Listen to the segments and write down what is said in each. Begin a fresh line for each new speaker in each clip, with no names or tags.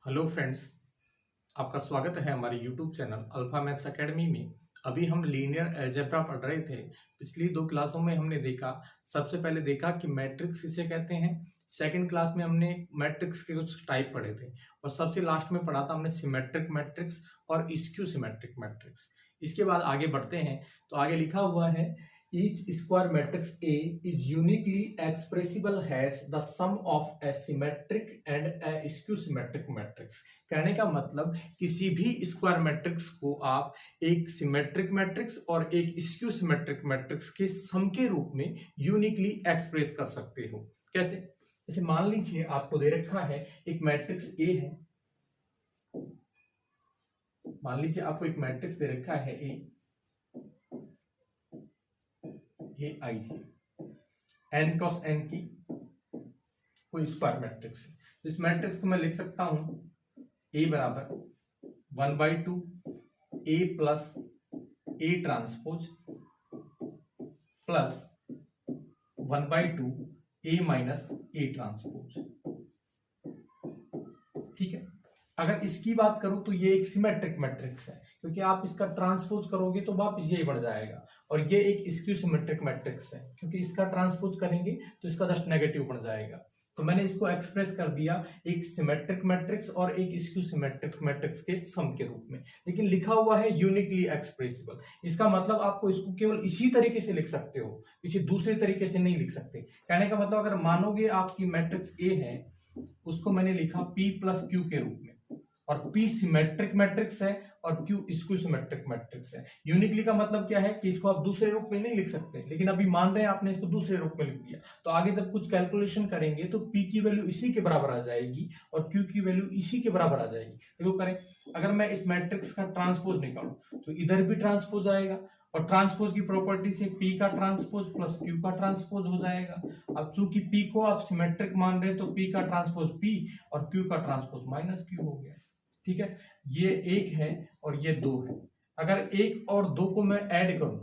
Hello friends, आपका स्वागत है हमारे YouTube channel alpha maths academy में। अभी हम लीनियर अलजेब्रा पढ़ रहे थे। पिछली दो क्लासों में हमने देखा, सबसे पहले देखा कि मैट्रिक्स किसे कहते हैं। सेकंड क्लास में हमने मैट्रिक्स के कुछ टाइप पढ़े थे और सबसे लास्ट में पढ़ा था हमने सिमेट्रिक मैट्रिक्स और स्क्यू सिमेट्रिक मैट्रिक्स। इसके बाद आगे बढ़ते हैं तो आगे लिखा हुआ है each square matrix A is uniquely expressible as the sum of a symmetric and a skew symmetric matrix। कहने का मतलब किसी भी स्क्वायर मैट्रिक्स को आप एक सिमेट्रिक मैट्रिक्स और एक स्क्यू सिमेट्रिक मैट्रिक्स के सम के रूप में यूनिकली एक्सप्रेस कर सकते हो। कैसे? जैसे मान लीजिए आपको दे रखा है एक मैट्रिक्स ए है। मान लीजिए आपको एक मैट्रिक्स दे रखा है ए, ये आई जी एन क्रॉस एन की कोई स्क्वायर मैट्रिक्स है। तो इस मैट्रिक्स को मैं लिख सकता हूं ए बराबर 1/2 A plus A transpose plus 1/2 A minus A transpose. ठीक है, अगर इसकी बात करूं तो ये एक सिमेट्रिक मैट्रिक्स है, क्योंकि आप इसका ट्रांसपोज करोगे तो वापस यही बढ़ जाएगा। और ये एक स्क्यू सिमेट्रिक मैट्रिक्स है, क्योंकि इसका ट्रांसपोज करेंगे तो इसका जस्ट नेगेटिव बढ़ जाएगा। तो मैंने इसको एक्सप्रेस कर दिया एक सिमेट्रिक मैट्रिक्स और एक स्क्यू सिमेट्रिक मैट्रिक्स के सम के रूप में, लेकिन लिखा हुआ है यूनिकली एक्सप्रेसिबल। इसका मतलब आपको इसको केवल इसी तरीके से लिख सकते हो, किसी दूसरे तरीके से नहीं लिख सकते। कहने का मतलब अगर मानोगे आपकी मैट्रिक्स ए है, उसको मैंने लिखा P प्लस क्यू के रूप में, और P सिमेट्रिक मैट्रिक्स है और Q स्क्यू सिमेट्रिक मैट्रिक्स है। यूनिकली का मतलब क्या है कि इसको आप दूसरे रूप में नहीं लिख सकते, लेकिन अभी मान रहे हैं आपने इसको दूसरे रूप में लिख दिया, तो आगे जब कुछ कैलकुलेशन करेंगे तो P की वैल्यू इसी के बराबर आ जाएगी और Q की वैल्यू इसी के बराबर आ जाएगी। देखो करें, अगर मैं इस मैट्रिक्स का ट्रांसपोज निकालूं तो इधर भी ट्रांसपोज आएगा, और ट्रांसपोज की प्रॉपर्टी से P का ट्रांसपोज प्लस Q का ट्रांसपोज हो जाएगा। अब चूंकि P को आप सिमेट्रिक मान रहे हैं तो P का ट्रांसपोज P और Q का ट्रांसपोज माइनस Q हो गया। ठीक है, ये एक है और ये दो है। अगर एक और दो को मैं ऐड करूं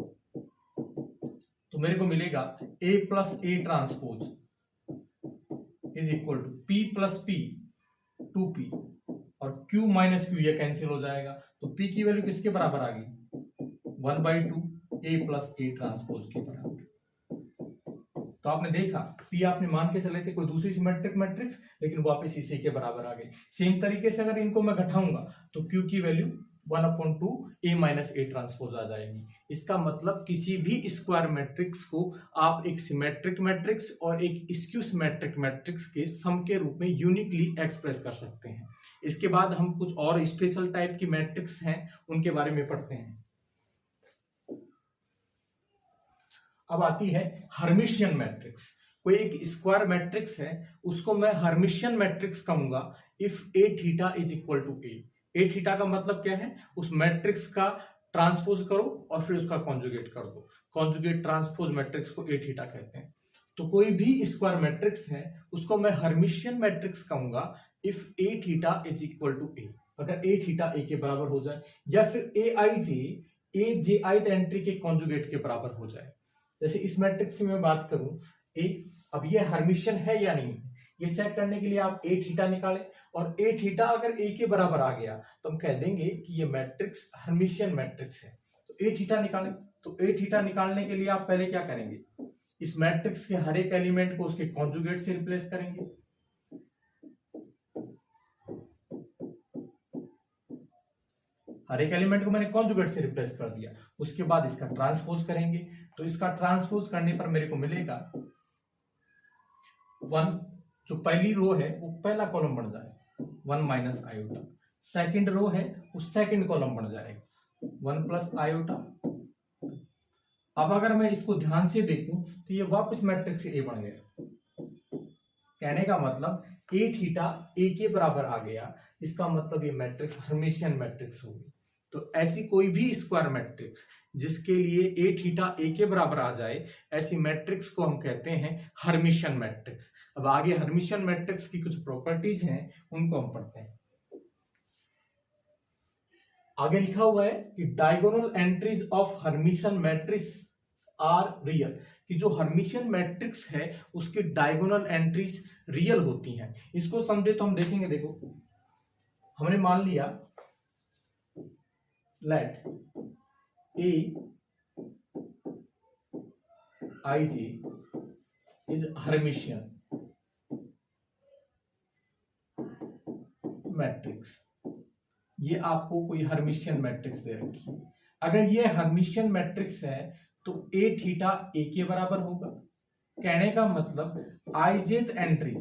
तो मेरे को मिलेगा a plus A transpose is equal to P plus P 2P और Q माइनस Q, ये कैंसिल हो जाएगा। तो P की वैल्यू किसके बराबर आ गई? 1/2 a प्लस ए ट्रांसपोज के बराबर। तो आपने देखा P आपने मान के चले थे कोई दूसरी सिमेट्रिक मैट्रिक्स, लेकिन वापस इसी के बराबर आ गई। सेम तरीके से अगर इनको मैं घटाऊंगा तो Q की value 1/2 a minus A transpose आ जाएगी। इसका मतलब किसी भी स्क्वायर मैट्रिक्स को आप एक सिमेट्रिक मैट्रिक्स और एक स्क्यू सिमेट्रिक मैट्रिक्स के सम के रूप में यूनिकली एक्सप्रेस कर सकते हैं। इसके बाद हम कुछ और स्पेशल टाइप की मैट्रिक्स हैं, उनके बारे में पढ़ते हैं। अब आती है हर्मिशियन मैट्रिक्स। कोई एक स्क्वायर मैट्रिक्स है, उसको मैं हर्मिशियन मैट्रिक्स कहूंगा if A theta is equal to A. A theta का मतलब क्या है? उस मैट्रिक्स का ट्रांसपोज करो और फिर उसका कॉन्जुगेट कर दो। कॉन्जुगेट ट्रांसपोज मैट्रिक्स को ए थीटा कहते हैं। तो कोई भी स्क्वायर मैट्रिक्स है उसको मैं हर्मिशियन मैट्रिक्स कहूंगा if A theta is equal to A. अगर ए थीटा ए के बराबर हो जाए, या फिर ए I J A J I entry के कॉन्जुगेट के बराबर हो जाए। जैसे इस मैट्रिक्स की मैं बात करूं ए, अब ये हर्मिशियन है या नहीं, ये चेक करने के लिए आप ए थीटा निकालें, और ए थीटा अगर ए के बराबर आ गया तो हम कह देंगे कि ये मैट्रिक्स हर्मिशियन मैट्रिक्स है। तो ए थीटा निकालें, तो ए थीटा निकालने के लिए आप पहले क्या करेंगे? इस मैट्रिक्स के हर एक एलिमेंट को उसके कॉन्जुगेट से रिप्लेस करेंगे। हर एक एलिमेंट को मैंने कॉन्जुगेट से रिप्लेस कर दिया, उसके बाद इसका ट्रांसपोज करेंगे। तो इसका ट्रांसपोज करने पर मेरे को मिलेगा 1, जो पहली रो है वो पहला कॉलम बन जाएगा 1 माइनस आयोटा। सेकंड रो है वो सेकंड कॉलम बन जाएगा 1 प्लस आयोटा। अब अगर मैं इसको ध्यान से देखूं तो ये वापस मैट्रिक्स ए बन गया। कहने का मतलब ए थीटा ए के बराबर आ गया, इसका मतलब ये मैट्रिक्स हर्मिशियन मैट्रिक्स होगी। तो ऐसी कोई भी स्क्वायर मैट्रिक्स जिसके लिए ए थीटा ए के बराबर आ जाए, ऐसी मैट्रिक्स को हम कहते हैं हर्मिशियन मैट्रिक्स। अब आगे हर्मिशियन मैट्रिक्स की कुछ प्रॉपर्टीज हैं, उनको हम पढ़ते हैं। आगे लिखा हुआ है कि diagonal entries of hermitian matrix are real, कि जो हर्मिशियन मैट्रिक्स है उसकी डायगोनल एंट्रीज रियल होती हैं। इसको समझे तो हम देखेंगे, देखो हमने मान लिया let A I J is hermitian matrix. ये आपको कोई हर्मिशियन मैट्रिक्स दे रखी है। अगर ये हर्मिशियन मैट्रिक्स है तो ए थीटा ए के बराबर होगा। कहने का मतलब आईजेथ एंट्री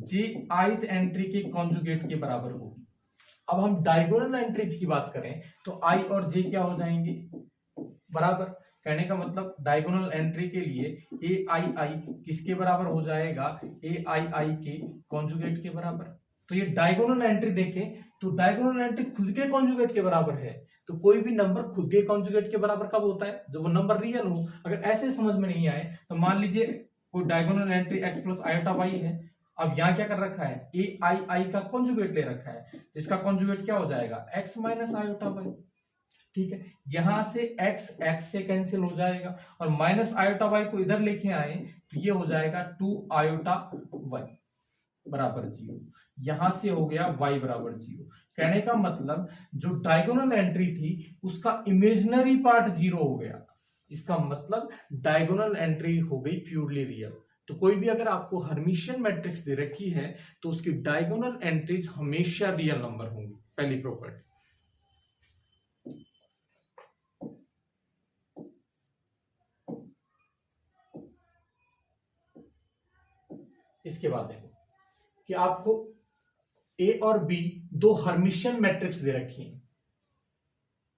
जे आईथ एंट्री के कॉन्जुगेट के बराबर होगी। अब हम डायगोनल एंट्रीज की बात करें तो आई और जे क्या हो जाएंगे, बराबर। कहने का मतलब डायगोनल एंट्री के लिए ए आई आई किसके बराबर हो जाएगा, ए आई आई के कॉन्जुगेट के बराबर। तो ये डायगोनल एंट्री देखें तो डायगोनल एंट्री खुद के कॉन्जुगेट के बराबर है। तो कोई भी नंबर खुद के कॉन्जुगेट के बराबर कब होता है, जब वो नंबर रियल हो। अगर ऐसे समझ में नहीं आए तो मान लीजिए कोई diagonal entry x plus iota y है। अब यहाँ क्या कर रखा है, ए आई आई का कॉन्जुगेट ले रखा है, इसका कॉन्जुगेट क्या हो जाएगा, x माइनस आयोटा वाई। ठीक है, यहां से x से कैंसिल हो जाएगा और माइनस आयोटा वाई को इधर लेके आए तो ये हो जाएगा 2 आयोटा वाई बराबर 0। यहां से हो गया y बराबर 0। कहने का मतलब जो डायगोनल एंट्री थी उसका इमेजिनरी पार्ट 0 हो गया। इसका मतलब डायगोनल एंट्री हो गई प्योरली रियल। तो कोई भी अगर आपको हर्मिशियन मैट्रिक्स दे रखी है तो उसकी डायगोनल एंट्रीज हमेशा रियल नंबर होंगी, पहली प्रॉपर्टी। इसके बाद देखो कि आपको ए और बी दो हर्मिशियन मैट्रिक्स दे रखी हैं,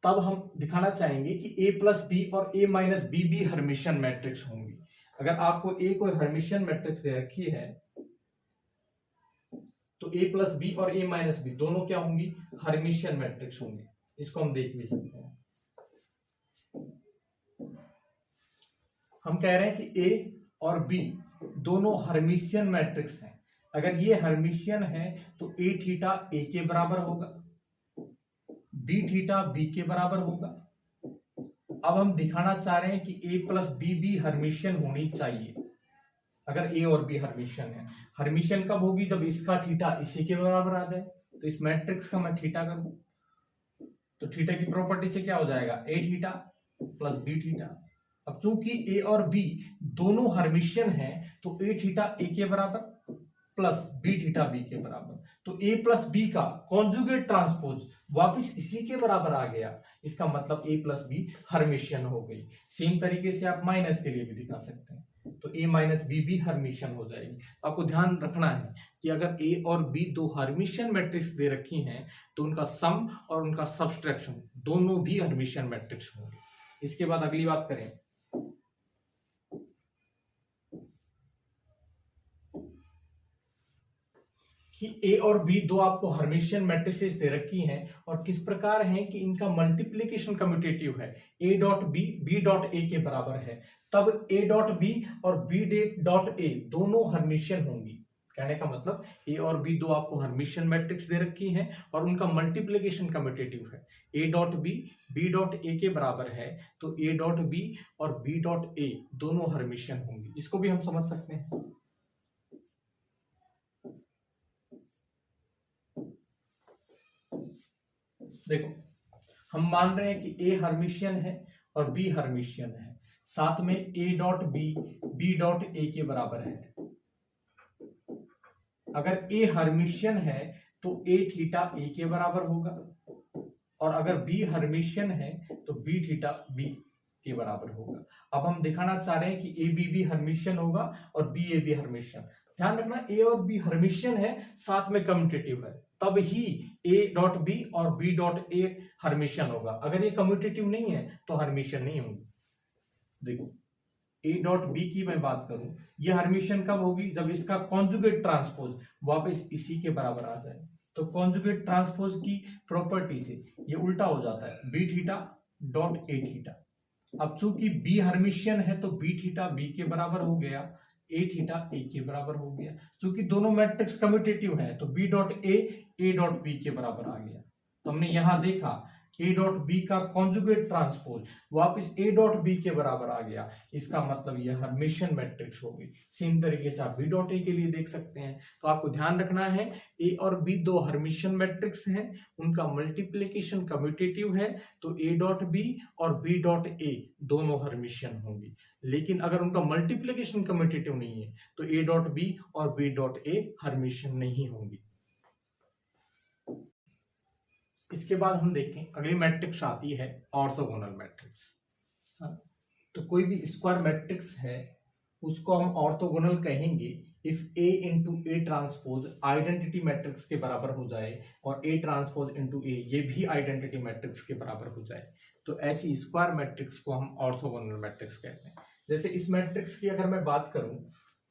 तब हम दिखाना चाहेंगे कि ए प्लस बी और ए माइनस बी भी हर्मिशियन मैट्रिक्स होंगी। अगर आपको ए कोई हर्मिशियन मैट्रिक्स दे रखी है तो ए प्लस बी और ए माइनस बी दोनों क्या होंगी, हर्मिशियन मैट्रिक्स होंगी। इसको हम देख भी सकते हैं। हम कह रहे हैं कि ए और बी दोनों हर्मिशियन मैट्रिक्स हैं। अगर ये हर्मिशियन है तो ए थीटा ए के बराबर होगा, बी थीटा बी के बराबर होगा। अब हम दिखाना चाह रहे हैं कि ए प्लस बी भी हर्मिशियन होनी चाहिए। अगर ए और बी हर्मिशियन है, हर्मिशियन कब होगी, जब इसका थीटा इसी के बराबर आ जाए। तो इस मैट्रिक्स का मैं थीटा करूं तो थीटा की प्रॉपर्टी से क्या हो जाएगा, ए थीटा प्लस बी थीटा। अब चूंकि ए और बी दोनों हर्मिशियन हैं तो ए थीटा ए के बराबर प्लस बी थीटा बी के बराबर। तो ए प्लस बी का कॉन्जुगेट ट्रांसपोज वापिस इसी के बराबर आ गया। इसका मतलब ए प्लस बी हर्मिशियन हो गई। सेम तरीके से आप माइनस के लिए भी दिखा सकते हैं, तो ए माइनस बी भी हर्मिशियन हो जाएगी। तो आपको ध्यान रखना है कि अगर ए और बी दो हर्मिशियन मैट्रिक्स दे रखी हैं तो उनका सम और उनका सब्सट्रैक्शन दोनों भी हर्मिशियन मैट्रिक्स होंगे। इसके बाद अगली बात करें कि ए और बी दो आपको हर्मिशियन मैट्रिसेस दे रखी हैं और किस प्रकार हैं कि इनका मल्टीप्लिकेशन कम्यूटेटिव है, A dot B dot A के बराबर है। तब ए डॉट बी और बी डॉट ए दोनों हर्मिशियन होंगी। कहने का मतलब ए और बी दो आपको हर्मिशियन मैट्रिक्स दे रखी हैं और उनका मल्टीप्लिकेशन कम्यूटेटिव है, A dot B dot A के बराबर है। तो ए डॉट बी और बी डॉट ए दोनों हर्मिशियन होंगी। इसको भी हम समझ सकते हैं। देखो, हम मान रहे हैं कि ए हर्मिशियन है और बी हर्मिशियन है, साथ में A dot B dot A के बराबर है। अगर ए हर्मिशियन है तो ए थीटा ए के बराबर होगा और अगर बी हर्मिशियन है तो बी थीटा बी के बराबर होगा। अब हम दिखाना चाह रहे हैं कि ए बी भी हर्मिशियन होगा और बी ए भी हर्मिशियन। ध्यान रखना, ए और बी हर्मिशियन है, साथ में कम्यूटेटिव है, तब ही ए डॉट बी और बी डॉट ए हर्मिशियन होगा। अगर ये कम्यूटेटिव नहीं है तो हर्मिशियन नहीं होगी। देखो, ए डॉट बी की मैं बात करूं, ये हर्मिशियन कब होगी, जब इसका कॉन्जुगेट ट्रांसपोज वापस इसी के बराबर आ जाए। तो कॉन्जुगेट ट्रांसपोज की प्रॉपर्टी से ये उल्टा हो जाता है, B theta dot A theta. अब चूंकि बी हर्मिशियन है तो बी थीटा बी के बराबर हो गया, ए थीटा ए के बराबर हो गया। चूंकि दोनों मैट्रिक्स कम्यूटेटिव है तो B dot A dot B के बराबर आ गया। तो हमने यहां देखा ए डॉट बी का कॉन्जुगेट ट्रांसपोज वापस ए डॉट बी के बराबर आ गया, इसका मतलब यह हर्मिशियन मैट्रिक्स होगी। सेम तरीके से आप बी डॉट ए के लिए देख सकते हैं। तो आपको ध्यान रखना है ए और बी दो हर्मिशियन मैट्रिक्स हैं, उनका मल्टीप्लिकेशन कम्यूटेटिव है, तो ए डॉट बी और बी डॉट ए दोनों हर्मिशियन होंगी। लेकिन अगर उनका मल्टीप्लिकेशन कम्यूटेटिव नहीं है तो ए डॉट बी और बी डॉट ए हर्मिशियन नहीं होंगी। इसके बाद हम देखें अगली मैट्रिक्स आती है ऑर्थोगोनल मैट्रिक्स। तो कोई भी स्क्वायर मैट्रिक्स है उसको हम ऑर्थोगोनल कहेंगे if A into A transpose identity matrix के बराबर हो जाए और ए ट्रांसपोज इंटू ए ये भी आइडेंटिटी मैट्रिक्स के बराबर हो जाए, तो ऐसी स्क्वायर मैट्रिक्स को हम ऑर्थोगोनल मैट्रिक्स कहते हैं। जैसे इस मैट्रिक्स की अगर मैं बात करूं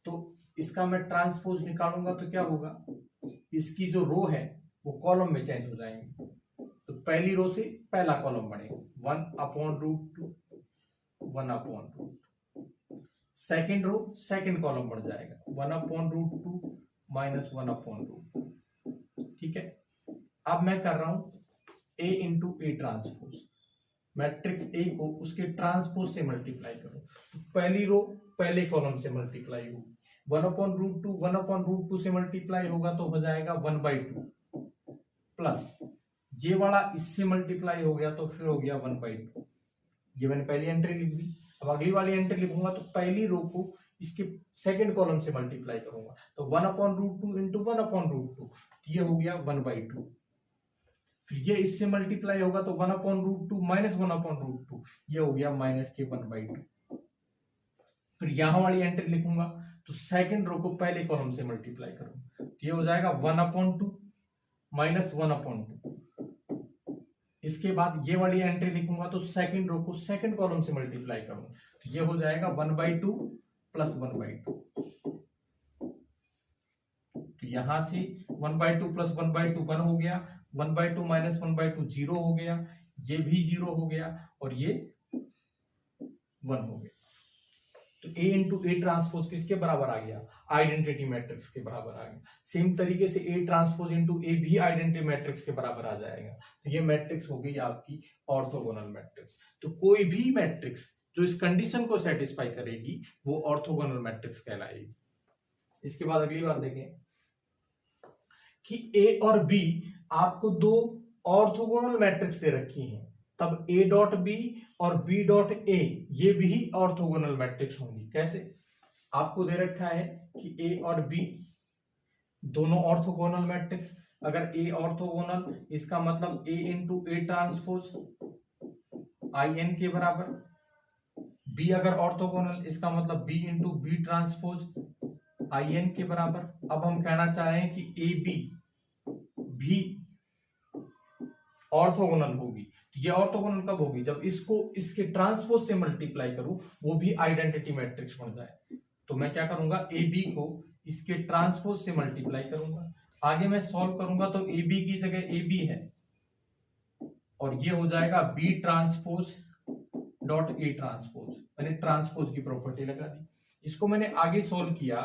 तो इसका मैं ट्रांसपोज निकालूंगा तो क्या होगा, इसकी जो रो है वो कॉलम में चेंज हो जाएंगे। तो पहली रो से पहला कॉलम बनेगा 1/√2 1/√2, सेकेंड रो सेकेंड कॉलम बढ़ जाएगा 1/√2 -1/√2। ठीक है, अब मैं कर रहा हूं A into A transpose, matrix A को उसके ट्रांसपोज से मल्टीप्लाई करो, तो पहली रो पहले कॉलम से मल्टीप्लाई होगी, 1/√2 1/√2 से मल्टीप्लाई होगा तो हो जाएगा 1/2 प्लस ये वाला इससे मल्टीप्लाई हो गया तो फिर हो गया 1/2। ये मैंने पहली एंट्री लिख दी। अब अगली वाली एंट्री लिखूंगा तो पहली रो को इसके सेकंड कॉलम से मल्टीप्लाई करूंगा तो 1/√2 इंटू 1/√2 ये हो गया 1/2। फिर ये इससे मल्टीप्लाई होगा तो 1/√2 माइनस 1/√2 ये हो गया माइनस के 1/2। फिर यहां वाली एंट्री लिखूंगा तो सेकंड रो को पहले कॉलम से मल्टीप्लाई करूंगा तो ये हो जाएगा 1/2 माइनस 1/2। इसके बाद ये वाली एंट्री लिखूंगा तो सेकंड रो को सेकंड कॉलम से मल्टीप्लाई करूंगा तो ये हो जाएगा 1/2 प्लस 1/2। तो यहां से 1/2 प्लस 1/2 1 हो गया, 1/2 माइनस 1/2 0 हो गया, ये भी 0 हो गया और ये 1 हो गया। तो ए इंटू ए ट्रांसपोज किसके बराबर आ गया, आइडेंटिटी मैट्रिक्स के बराबर आ गया। सेम तरीके से ए ट्रांसपोज इंटू ए भी आइडेंटिटी मैट्रिक्स के बराबर आ जाएगा। तो ये मैट्रिक्स हो गई आपकी ऑर्थोगोनल मैट्रिक्स। तो कोई भी मैट्रिक्स जो इस कंडीशन को सेटिस्फाई करेगी वो ऑर्थोगोनल मैट्रिक्स कहलाएगी। इसके बाद अगली बात देखें कि ए और बी आपको दो ऑर्थोगोनल मैट्रिक्स दे रखी हैं, तब ए डॉट बी और बी डॉट ए ये भी ऑर्थोगोनल मैट्रिक्स होंगी। कैसे, आपको दे रखा है कि ए और बी दोनों ऑर्थोगोनल मैट्रिक्स, अगर ए ऑर्थोगोनल इसका मतलब A into A transpose I N के बराबर, बी अगर ऑर्थोगोनल इसका मतलब B into B transpose I N के बराबर। अब हम कहना चाह रहे हैं कि ए बी भी ऑर्थोगोनल होगी। ये ऑर्थोगोनल कब होगी, जब इसको इसके ट्रांसपोज से मल्टीप्लाई करूं वो भी आइडेंटिटी मैट्रिक्स बन जाए। तो मैं क्या करूंगा, ए बी को इसके ट्रांसपोज से मल्टीप्लाई करूंगा, आगे मैं सॉल्व करूंगा तो ए बी की जगह ए बी है और ये हो जाएगा B transpose dot A transpose. मैंने ट्रांसपोज की प्रॉपर्टी लगा दी। इसको मैंने आगे सॉल्व किया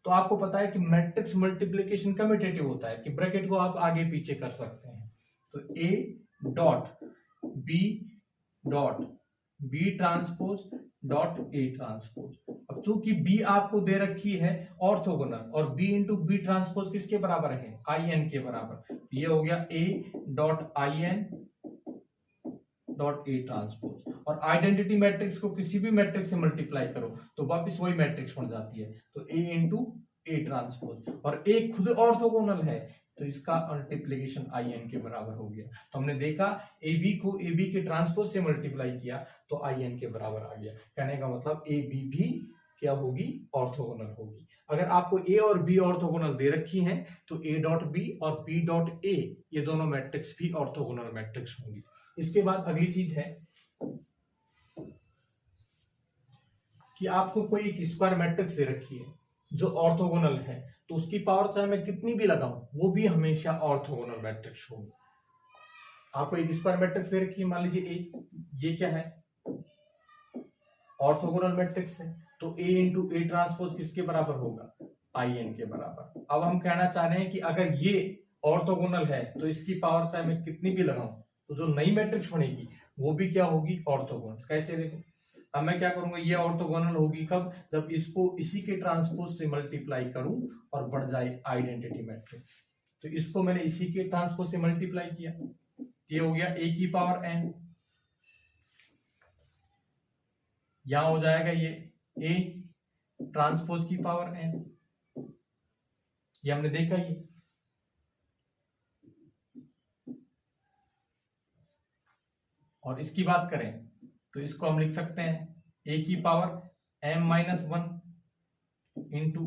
तो आपको पता है कि मैट्रिक्स मल्टीप्लिकेशन कम्यूटेटिव होता है कि ब्रैकेट को आप आगे पीछे कर सकते हैं। तो A dot B transpose dot A transpose. अब चूंकि बी आपको दे रखी है ऑर्थोगोनल और बी इंटू बी ट्रांसपोज किसके बराबर है, आई एन के बराबर, ये हो गया A dot I N dot A transpose. और आइडेंटिटी मैट्रिक्स को किसी भी मैट्रिक्स से मल्टीप्लाई करो तो वापस वही मैट्रिक्स बन जाती है। तो ए इंटू ए ट्रांसपोज और ए खुद ऑर्थोगोनल है तो इसका मल्टीप्लिकेशन आई एन के बराबर हो गया। तो हमने देखा ए बी को ए बी के ट्रांसपोज से मल्टीप्लाई किया तो आई एन के बराबर आ गया। कहने का मतलब ए बी भी क्या होगी, ऑर्थोगोनल होगी। अगर आपको ए और बी ऑर्थोगोनल दे रखी हैं तो ए डॉट बी और बी डॉट ए ये दोनों मैट्रिक्स भी ऑर्थोगोनल मैट्रिक्स होंगी। इसके बाद अगली चीज है कि आपको कोई एक स्क्वायर मैट्रिक्स दे रखी है जो ऑर्थोगोनल है तो उसकी पावर चाहे मैं कितनी भी लगाऊं वो भी हमेशा ऑर्थोगोनल मैट्रिक्स होगी। आपको एक स्क्वायर मैट्रिक्स दे रखी है, मान लीजिए ये क्या है, ऑर्थोगोनल मैट्रिक्स है, तो ए इंटू ए ट्रांसपोज किसके बराबर होगा, आई एन के बराबर। अब हम कहना चाह रहे हैं कि अगर ये ऑर्थोगोनल है तो इसकी पावर चाहे मैं कितनी भी लगाऊं तो जो नई मैट्रिक्स बनेगी वो भी क्या होगी, ऑर्थोगोनल। कैसे, देखो अब मैं क्या करूंगा, ये ऑर्थोगोनल होगी कब, जब इसको इसी के ट्रांसपोज से मल्टीप्लाई करूं और बन जाए आइडेंटिटी मैट्रिक्स। तो इसको मैंने इसी के ट्रांसपोज से मल्टीप्लाई किया, ये हो गया a की पावर n, यहां हो जाएगा ये a ट्रांसपोज की पावर n, ये हमने देखा ये। और इसकी बात करें तो इसको हम लिख सकते हैं a की power m-1 into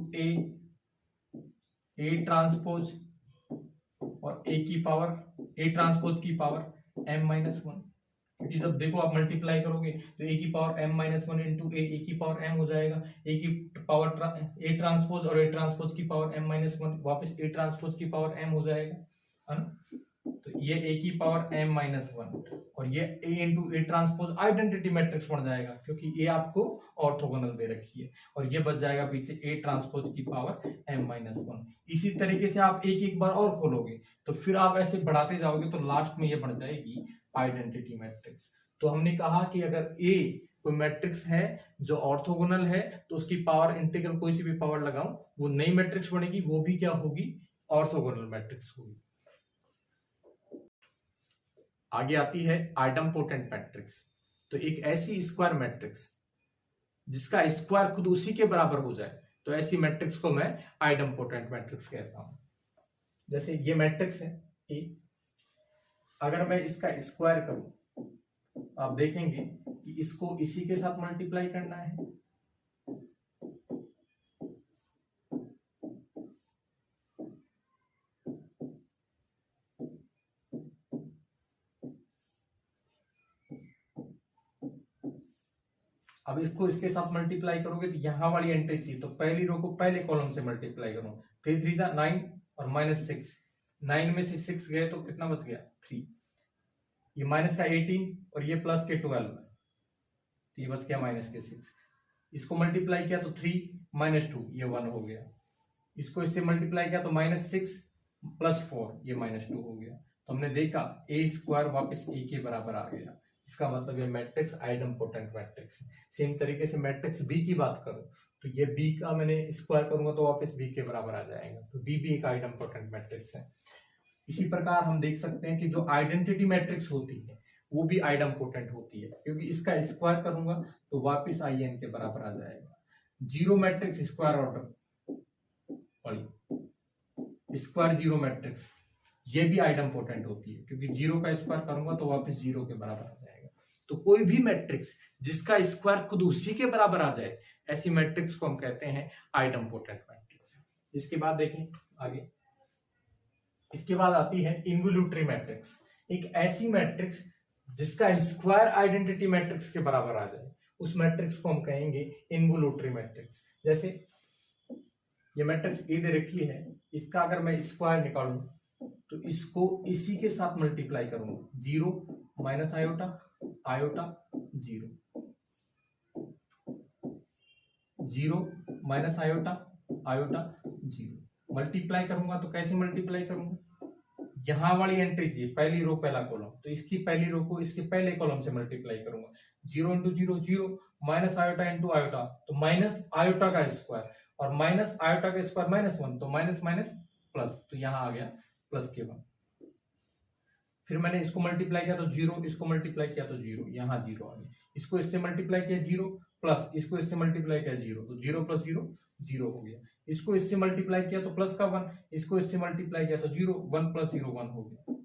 a transpose, और a ट्रांसपोज की पावर m-1, क्योंकि जब देखो आप मल्टीप्लाई करोगे तो a की पावर m-1 इंटू a की पावर m हो जाएगा, a की पावर a ट्रांसपोज और a ट्रांसपोज की पावर m-1 वापस a ट्रांसपोज की पावर m हो जाएगा, है ना। तो ये a की पावर m-1 और ये a into a transpose identity matrix बन जाएगा, क्योंकि a आपको ऑर्थोगोनल दे रखी है, और ये बच जाएगा पीछे a ट्रांसपोज की पावर m-1। इसी तरीके से आप एक बार और खोलोगे तो फिर आप ऐसे बढ़ाते जाओगे तो लास्ट में ये बन जाएगी आइडेंटिटी मैट्रिक्स। तो हमने कहा कि अगर a कोई मैट्रिक्स है जो ऑर्थोगोनल है तो उसकी पावर इंटीग्रल कोई सी भी पावर लगाऊं वो नई मैट्रिक्स बनेगी, वो भी क्या होगी, ऑर्थोगोनल मैट्रिक्स होगी। आगे आती है आइडम्पोटेंट मैट्रिक्स। तो एक ऐसी स्क्वायर मैट्रिक्स जिसका स्क्वायर खुद उसी के बराबर हो जाए, तो ऐसी मैट्रिक्स को मैं आइडम्पोटेंट मैट्रिक्स कहता हूं। जैसे ये मैट्रिक्स है ए, अगर मैं इसका स्क्वायर करूं आप देखेंगे कि इसको इसी के साथ मल्टीप्लाई करना है, अब इसको इसके साथ मल्टीप्लाई करोगे तो यहां वाली एंट्री चाहिए, तो पहली रो को पहले कॉलम से मल्टीप्लाई करूं, 3 3 जा 9 और -6, 9 में से 6 गए तो कितना बच गया 3, ये माइनस का 18 और ये प्लस के 12, तो ये बच गया माइनस के 6। इसको मल्टीप्लाई किया तो 3 -2 ये 1 हो गया, इसको इससे मल्टीप्लाई किया तो -6 + 4 ये -2 हो गया। तो हमने देखा a स्क्वायर वापस a के बराबर आ गया, इसका मतलब ये मैट्रिक्स आइडम्पोटेंट मैट्रिक्स है। सेम तरीके से मैट्रिक्स b की बात करूं तो ये b का मैंने स्क्वायर करूंगा तो वापस b के बराबर आ जाएगा, तो b भी एक आइडम्पोटेंट मैट्रिक्स है। इसी प्रकार हम देख सकते हैं कि जो आइडेंटिटी मैट्रिक्स होती है वो भी आइडम्पोटेंट होती है, क्योंकि इसका स्क्वायर करूंगा तो वापस in के बराबर आ जाएगा। Zero matrix square order square zero matrix ये भी आइडम्पोटेंट होती है, क्योंकि जीरो का स्क्वायर करूंगा तो वापस जीरो के बराबर आ जाएगा। तो कोई भी मैट्रिक्स जिसका स्क्वायर खुद उसी के बराबर आ जाए, ऐसी मैट्रिक्स को हम कहते हैं आइडम्पोटेंट मैट्रिक्स। इसके बाद देखें आगे, इसके बाद आती है इन्वोल्यूटरी मैट्रिक्स। एक ऐसी मैट्रिक्स जिसका स्क्वायर आइडेंटिटी मैट्रिक्स के बराबर आ जाए, उस मैट्रिक्स को हम कहेंगे इन्वोल्यूटरी मैट्रिक्स। जैसे ये मैट्रिक्स ए दे रखी है, इसका अगर मैं स्क्वायर निकालूं तो इसको इसी के साथ मल्टीप्लाई करूंगा, 0 minus iota iota 0 0 minus iota iota 0 multiply करूंगा तो कैसे मल्टीप्लाई करूंगा, यहां वाली एंट्री चाहिए पहली रो पहला कॉलम, तो इसकी पहली रो को इसके पहले कॉलम से मल्टीप्लाई करूंगा, 0 into 0 0 minus iota into iota तो माइनस आयोटा का स्क्वायर और माइनस आयोटा का स्क्वायर -1 तो माइनस माइनस प्लस, तो यहां आ गया प्लस के 1। फिर मैंने इसको मल्टीप्लाई किया तो 0, इसको मल्टीप्लाई किया तो 0, यहां 0 आ गया, इसको इससे मल्टीप्लाई किया 0 प्लस इसको इससे मल्टीप्लाई किया 0, तो 0 + 0 0 हो गया, इसको इससे मल्टीप्लाई किया तो प्लस का 1, इसको इससे मल्टीप्लाई किया तो 0, 1 + 0 1 हो गया।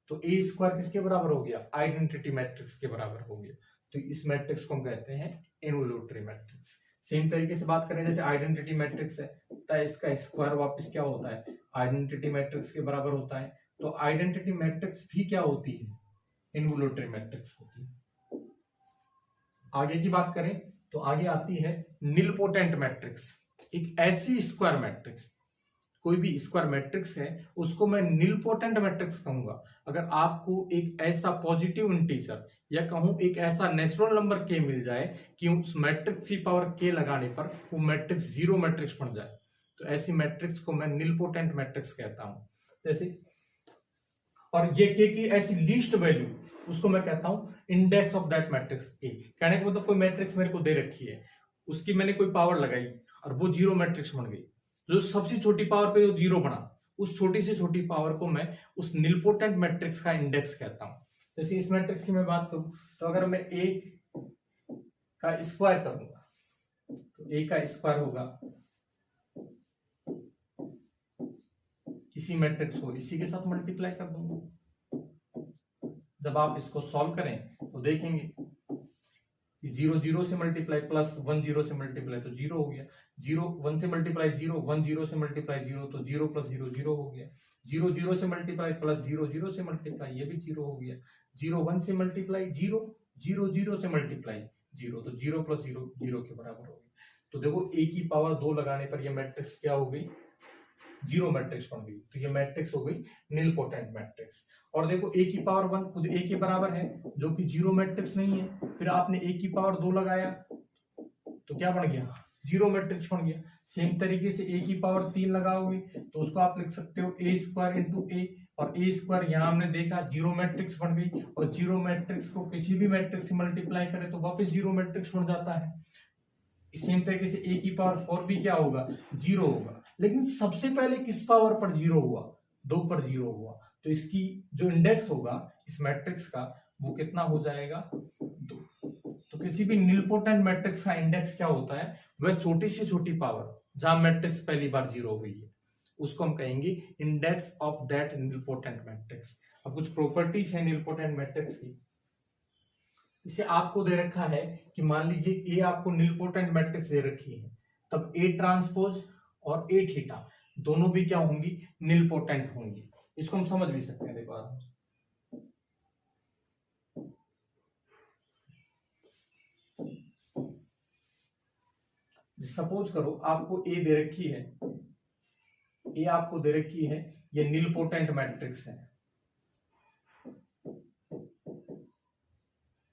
तो ए स्क्वायर किसके बराबर हो गया, आइडेंटिटी मैट्रिक्स के बराबर हो गया। तो इस मैट्रिक्स को हम कहते हैं इन्वोल्यूटरी मैट्रिक्स। सेम तरीके से बात करें, जैसे आइडेंटिटी मैट्रिक्स है तो इसका स्क्वायर वापस क्या होता है, आइडेंटिटी मैट्रिक्स के बराबर होता है। तो आइडेंटिटी मैट्रिक्स भी क्या होती है, इन्वोल्यूटरी मैट्रिक्स होती है। आगे की बात करें तो आगे आती है निलपोटेंट मैट्रिक्स। एक ऐसी स्क्वायर मैट्रिक्स, कोई भी स्क्वायर मैट्रिक्स है उसको मैं निलपोटेंट मैट्रिक्स कहूंगा अगर आपको एक ऐसा पॉजिटिव इंटीजर या कहूं एक ऐसा नेचुरल नंबर के मिल जाए कि उस मैट्रिक्स की पावर के लगाने पर वो मैट्रिक्स जीरो मैट्रिक्स बन जाए, तो ऐसी मैट्रिक्स को मैं निलपोटेंट मैट्रिक्स कहता हूं। जैसे और ये के की ऐसी लीस्ट वैल्यू, उसको मैं कहता हूं index of that matrix A. कहने का मतलब कोई मैट्रिक्स मेरे को दे रखी है, उसकी मैंने कोई पावर लगाई और वो जीरो मैट्रिक्स बन गई, जो सबसे छोटी पावर पे वो जीरो बना, उस छोटी से छोटी पावर को मैं उस निलपोटेंट मैट्रिक्स का इंडेक्स कहता हूं। जैसे इस मैट्रिक्स की मैं बात करूं तो अगर मैं ए का स्क्वायर करूंगा तो ए का स्क्वायर होगा इसी मैट्रिक्स को इसी के साथ मल्टीप्लाई कर दूंगा। जब आप इसको सॉल्व करें तो देखेंगे कि 0 0 से मल्टीप्लाई प्लस 1 0 से मल्टीप्लाई तो 0 हो गया, 0 1 से मल्टीप्लाई 0, 1 0 से मल्टीप्लाई 0 तो 0 प्लस 0 0 हो गया, 0 0 से मल्टीप्लाई प्लस 0 0 से मल्टीप्लाई ये भी 0 हो गया, 0 1 से मल्टीप्लाई 0, 0 0 से मल्टीप्लाई 0 तो 0 प्लस 0 0 के बराबर हो गया। तो देखो ए की पावर 2 लगाने पर ये मैट्रिक्स क्या हो गई, जीरो मैट्रिक्स बन गई, तो ये मैट्रिक्स हो गई निलपोटेंट मैट्रिक्स। और देखो ए की पावर 1 खुद ए के बराबर है जो कि जीरो मैट्रिक्स नहीं है, फिर आपने ए की पावर 2 लगाया तो क्या बन गया, जीरो मैट्रिक्स बन गया। सेम तरीके से ए की पावर 3 लगाओगे तो उसको आप लिख सकते हो ए स्क्वायर इंटू ए, और ए स्क्वायर यहाँ हमने देखा जीरो मैट्रिक्स बन गई, और जीरो मैट्रिक्स को किसी भी मैट्रिक्स से मल्टीप्लाई करें तो वापस जीरो मैट्रिक्स बन जाता है। सेम तरीके से ए की पावर 4 भी क्या होगा, जीरो होगा। लेकिन सबसे पहले किस पावर पर जीरो हुआ, 2 पर जीरो हुआ, तो इसकी जो इंडेक्स होगा इस मैट्रिक्स का वो कितना हो जाएगा, 2। तो किसी भी निलपोटेंट मैट्रिक्स का इंडेक्स क्या होता है, वह छोटी से छोटी पावर जहां मैट्रिक्स पहली बार जीरो हुई है उसको हम कहेंगे index of that nilpotent matrix. अब कुछ प्रॉपर्टीज है निलपोटेंट मैट्रिक्स की। इसे आपको दे रखा है कि मान लीजिए ए आपको निलपोटेंट मैट्रिक्स दे रखी है, तब ए ट्रांसपोज और ए थीटा दोनों भी क्या होंगी, निलपोटेंट होंगी। इसको हम समझ भी सकते हैं, देखो आप सपोज करो आपको ए दे रखी है, ए आपको दे रखी है, ये निलपोटेंट मैट्रिक्स है,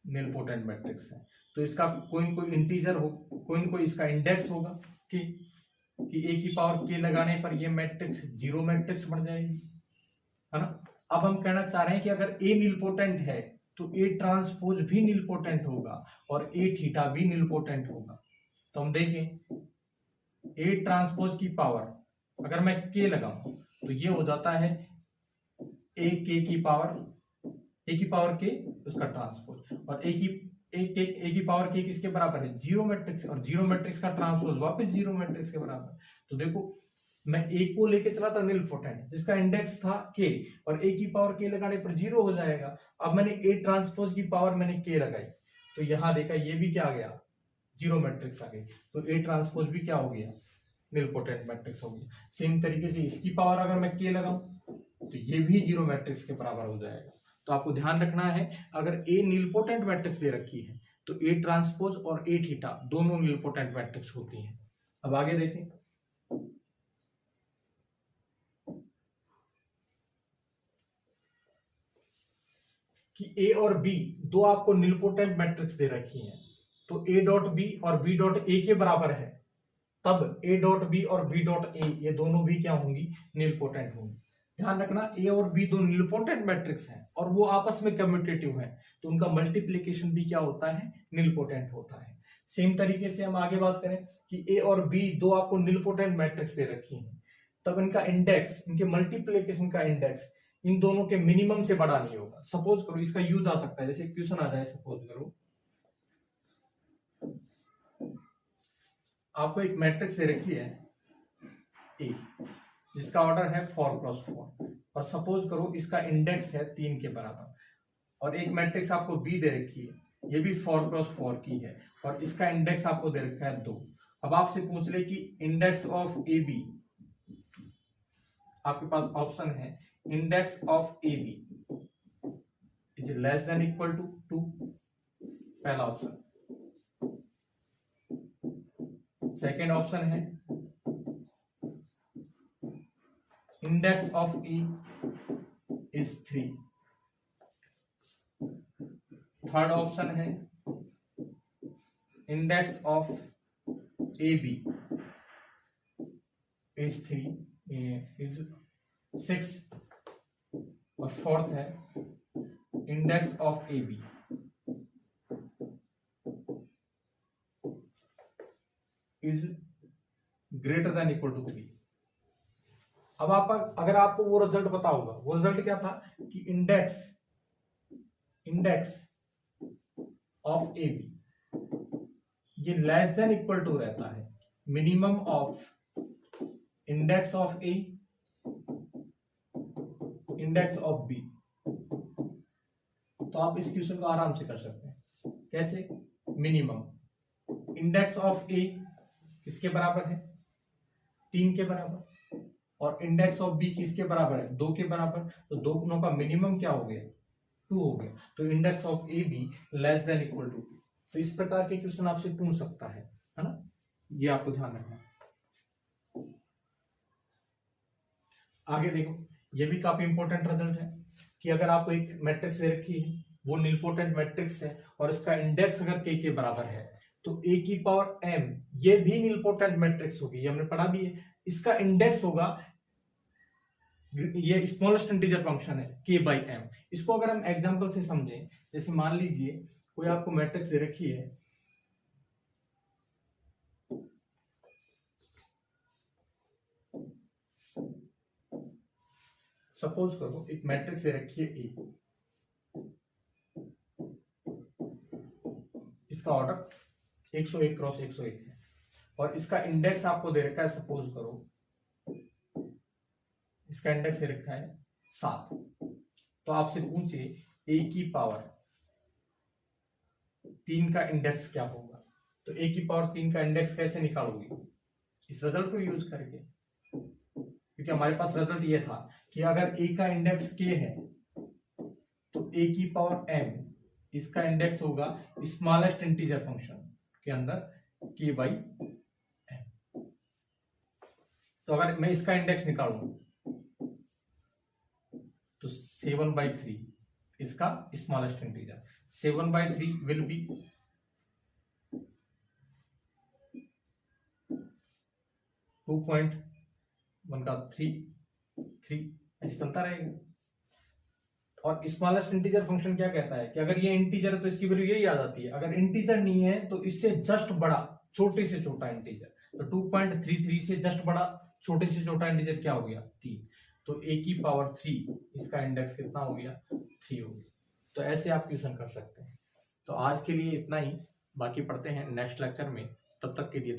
निलपोटेंट मैट्रिक्स है, तो इसका कोई न कोई इंटीजर हो, कोई न कोई इसका इंडेक्स होगा कि ए की पावर के लगाने पर ये मैट्रिक्स जीरो मैट्रिक्स बन जाएगी, है ना। अब हम कहना चाह रहे हैं कि अगर ए निलपोटेंट है तो ए ट्रांसपोज भी निलपोटेंट होगा और ए थीटा भी निलपोटेंट होगा। तो हम देखें ए ट्रांसपोज की पावर अगर मैं के लगाऊं तो ये हो जाता है ए के की पावर के उसका ट्रांसपोज, और ए की पावर के किसके बराबर है, जीरो मैट्रिक्स, और जीरो मैट्रिक्स का ट्रांसपोज वापस जीरो मैट्रिक्स के बराबर। तो देखो मैं ए को लेके चला था निलपोटेंट जिसका इंडेक्स था के, और ए की पावर के लगाने पर जीरो हो जाएगा। अब मैंने ए ट्रांसपोज की पावर मैंने के लगाई तो यहां देखा ये भी क्या आ गया, जीरो मैट्रिक्स आ गई, तो ए ट्रांसपोज भी क्या हो गया, निलपोटेंट मैट्रिक्स हो गया। सेम तरीके से इसकी पावर अगर मैं के लगाऊं तो ये भी जीरो मैट्रिक्स के बराबर हो जाएगा। तो आपको ध्यान रखना है अगर ए निलपोटेंट मैट्रिक्स दे रखी है तो ए ट्रांसपोज और ए थीटा दोनों निलपोटेंट मैट्रिक्स होती हैं। अब आगे देखें, कि ए और बी दो आपको निलपोटेंट मैट्रिक्स दे रखी हैं, तो ए डॉट बी और बी डॉट ए के बराबर है, तब ए डॉट बी और बी डॉट ए ये दोनों भी क्या होंगी, निलपोटेंट होंगी। ध्यान रखना ए और बी दो निलपोटेंट मैट्रिक्स हैं और वो आपस में कम्यूटेटिव हैं, तो उनका मल्टीप्लिकेशन भी क्या होता है, निलपोटेंट होता है। सेम तरीके से हम आगे बात करें कि ए और बी दो आपको निलपोटेंट मैट्रिक्स दे रखी हैं, तब इनका इंडेक्स, इनके मल्टीप्लिकेशन का इंडेक्स इन दोनों के मिनिमम से बड़ा नहीं होगा। सपोज करो इसका यूज आ सकता है, जैसे क्वेश्चन आ जाए, सपोज करो आपको एक मैट्रिक्स दे रखी है ए जिसका ऑर्डर है 4x4, और सपोज करो इसका इंडेक्स है 3 के बराबर, और एक मैट्रिक्स आपको बी दे रखी है, ये भी 4x4 की है और इसका इंडेक्स आपको दे रखा है 2। अब आपसे पूछ ले कि इंडेक्स ऑफ ए बी, आपके पास ऑप्शन है index of A B is less than equal to 2, पहला ऑप्शन। सेकेंड ऑप्शन है index of A is 3, third option है index of A B is 6, और फोर्थ है index of A B is greater than equal to 3। अब आप अगर आपको वो रिजल्ट पता होगा, वो रिजल्ट क्या था कि इंडेक्स ऑफ ए बी ये लेस देन इक्वल टू रहता है minimum of index of A index of B. तो आप इस क्वेश्चन को आराम से कर सकते हैं। कैसे? मिनिमम इंडेक्स ऑफ ए किसके बराबर है? 3 के बराबर, और इंडेक्स ऑफ बी किसके बराबर है? 2 के बराबर। तो दोनों का मिनिमम क्या हो गया? 2 हो गया। तो index of A B less than equal to 2। तो इस प्रकार के क्वेश्चन आपसे पूछ सकता है ना, ये आपको ध्यान रखना है। आगे देखो, ये भी काफी इंपॉर्टेंट रिजल्ट है कि अगर आपको एक मैट्रिक्स दे रखी है, वो निलपोटेंट मैट्रिक्स है और इसका इंडेक्स अगर k के बराबर है तो a की पावर m ये भी निलपोटेंट मैट्रिक्स होगी, ये हमने पढ़ा भी है। इसका इंडेक्स होगा, ये स्मॉलेस्ट इंटीजर फंक्शन है k बाई m। इसको अगर हम एग्जांपल से समझें, जैसे मान लीजिए कोई आपको मैट्रिक्स दे रखी है, सपोज करो एक मैट्रिक्स दे रखी है ए, इसका ऑर्डर 101 क्रॉस 101 है और इसका इंडेक्स आपको दे रखा है, सपोज करो इसका इंडेक्स दे रखा है 7। तो आपसे पूछे a की पावर 3 का इंडेक्स क्या होगा, तो a की पावर 3 का इंडेक्स कैसे निकालोगे? इस रिजल्ट को यूज करके, क्योंकि हमारे पास रिजल्ट ये था कि अगर a का इंडेक्स k है तो a की पावर m इसका इंडेक्स होगा स्मॉलेस्ट इंटीजर फंक्शन के अंदर k बाई m। तो अगर मैं इसका इंडेक्स निकालूं तो 7/3 इसका स्मॉलेस्ट इंटीजर, 7/3 विल बी 2.1 का 3 ऐसे चलता रहेगा। और स्मॉलेस्ट इंटीजर फंक्शन क्या कहता है कि अगर ये इंटीजर है तो इसकी वैल्यू यही आ जाती है, अगर इंटीजर नहीं है तो इससे जस्ट बड़ा छोटे से छोटा इंटीजर। तो 2.33 से जस्ट बड़ा छोटे से छोटा इंटीजर क्या हो गया? 3। तो a की पावर 3 इसका इंडेक्स कितना हो गया? 3 हो गया। तो ऐसे आप क्वेश्चन कर सकते हैं। तो आज के लिए इतना ही, बाकी पढ़ते हैं नेक्स्ट लेक्चर में। तब तक के लिए